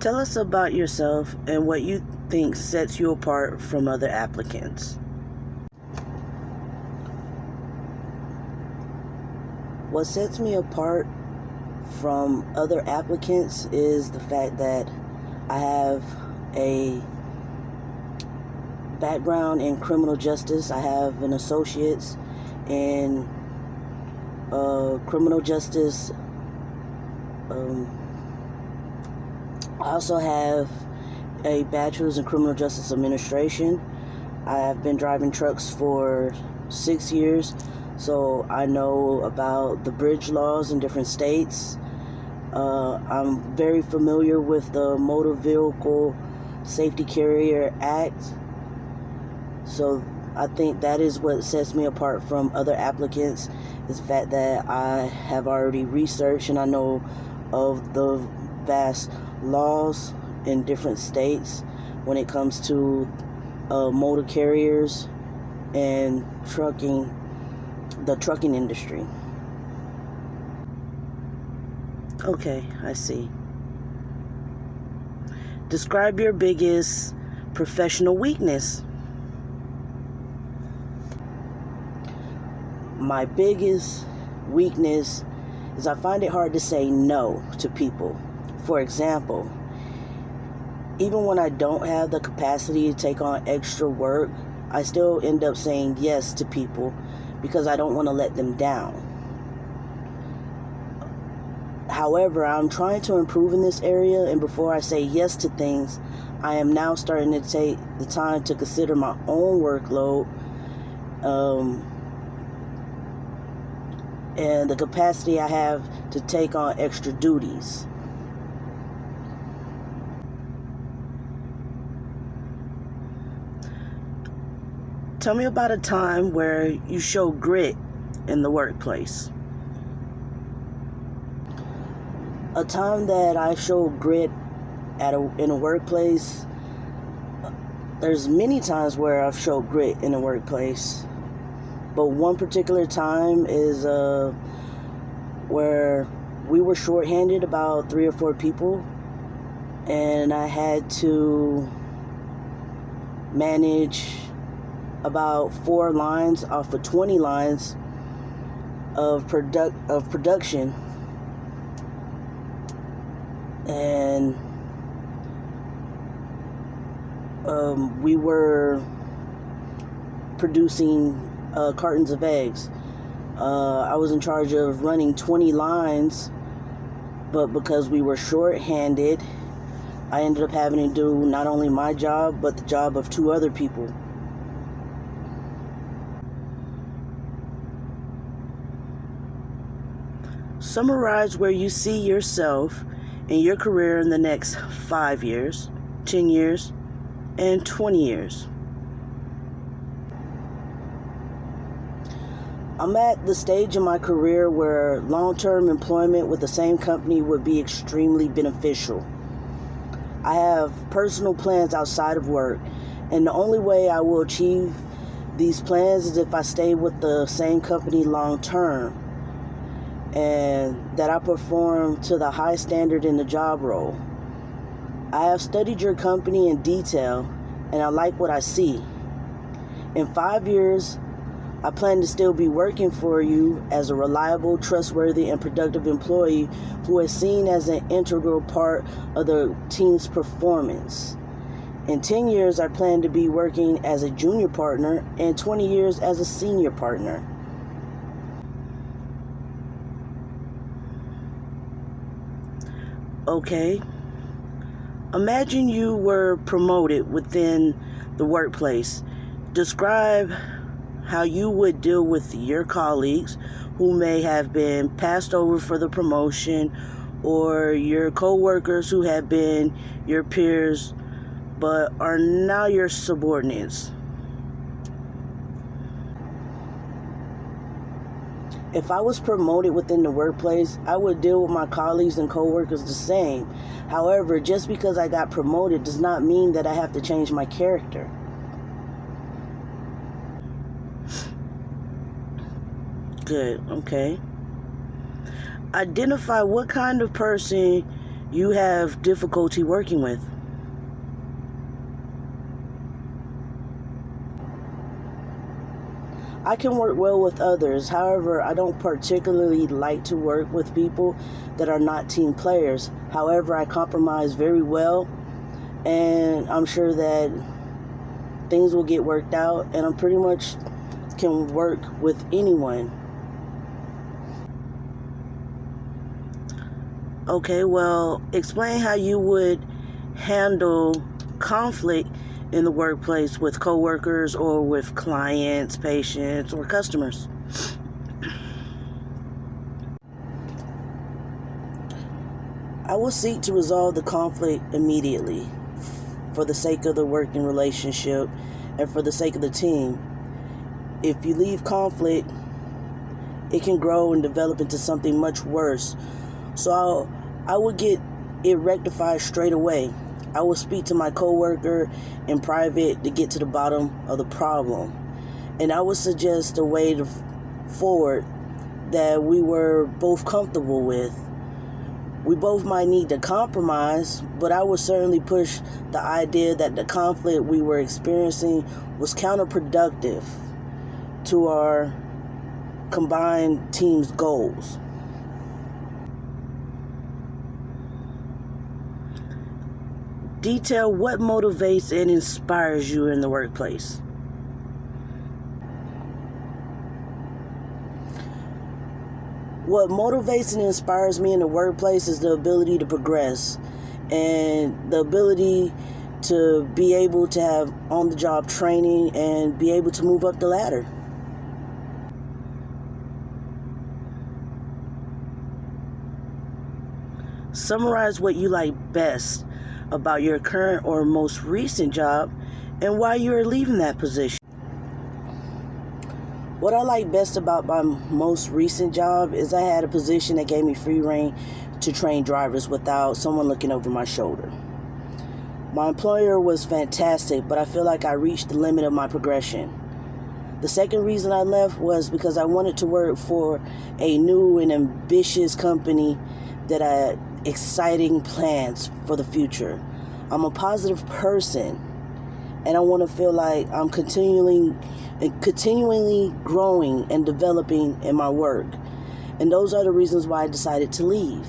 Tell us about yourself and what you think sets you apart from other applicants. What sets me apart from other applicants is the fact that I have a background in criminal justice. I have an associate's in criminal justice. I also have a bachelor's in criminal justice administration. I have been driving trucks for 6 years, so I know about the bridge laws in different states. I'm very familiar with the Motor Vehicle Safety Carrier Act. So I think that is what sets me apart from other applicants, is the fact that I have already researched and I know of the vast laws in different states when it comes to motor carriers and the trucking industry. Okay, I see. Describe your biggest professional weakness. My biggest weakness is I find it hard to say no to people. For example, even when I don't have the capacity to take on extra work, I still end up saying yes to people because I don't want to let them down. However, I'm trying to improve in this area, and before I say yes to things, I am now starting to take the time to consider my own workload and the capacity I have to take on extra duties. Tell me about a time where you show grit in the workplace. A time that I show grit in a workplace, there's many times where I've showed grit in a workplace. But one particular time is where we were shorthanded, about 3 or 4 people, and I had to manage about 4 lines off of 20 lines of production, and we were producing cartons of eggs. I was in charge of running 20 lines, but because we were short-handed, I ended up having to do not only my job, but the job of 2 other people. Summarize where you see yourself in your career in the next 5 years, 10 years, and 20 years. I'm at the stage in my career where long-term employment with the same company would be extremely beneficial. I have personal plans outside of work, and the only way I will achieve these plans is if I stay with the same company long-term, and that I perform to the high standard in the job role. I have studied your company in detail, and I like what I see. In 5 years, I plan to still be working for you as a reliable, trustworthy, and productive employee who is seen as an integral part of the team's performance. In 10 years, I plan to be working as a junior partner, and 20 years as a senior partner. Okay. Imagine you were promoted within the workplace. Describe how you would deal with your colleagues who may have been passed over for the promotion, or your co-workers who have been your peers but are now your subordinates. If I was promoted within the workplace, I would deal with my colleagues and co-workers the same. However, just because I got promoted does not mean that I have to change my character. Good, okay. Identify what kind of person you have difficulty working with? I can work well with others. However, I don't particularly like to work with people that are not team players. However, I compromise very well, and I'm sure that things will get worked out, and I pretty much can work with anyone. Okay, well, explain how you would handle conflict in the workplace with coworkers or with clients, patients, or customers. I will seek to resolve the conflict immediately for the sake of the working relationship and for the sake of the team. If you leave conflict, it can grow and develop into something much worse. So I would get it rectified straight away. I will speak to my coworker in private to get to the bottom of the problem. And I would suggest a way forward that we were both comfortable with. We both might need to compromise, but I would certainly push the idea that the conflict we were experiencing was counterproductive to our combined team's goals. Detail what motivates and inspires you in the workplace. What motivates and inspires me in the workplace is the ability to progress and the ability to be able to have on-the-job training and be able to move up the ladder. Summarize what you like best about your current or most recent job and why you are leaving that position. What I like best about my most recent job is I had a position that gave me free rein to train drivers without someone looking over my shoulder. My employer was fantastic, but I feel like I reached the limit of my progression. The second reason I left was because I wanted to work for a new and ambitious company that had exciting plans for the future. I'm a positive person, and I want to feel like I'm continually growing and developing in my work. And those are the reasons why I decided to leave.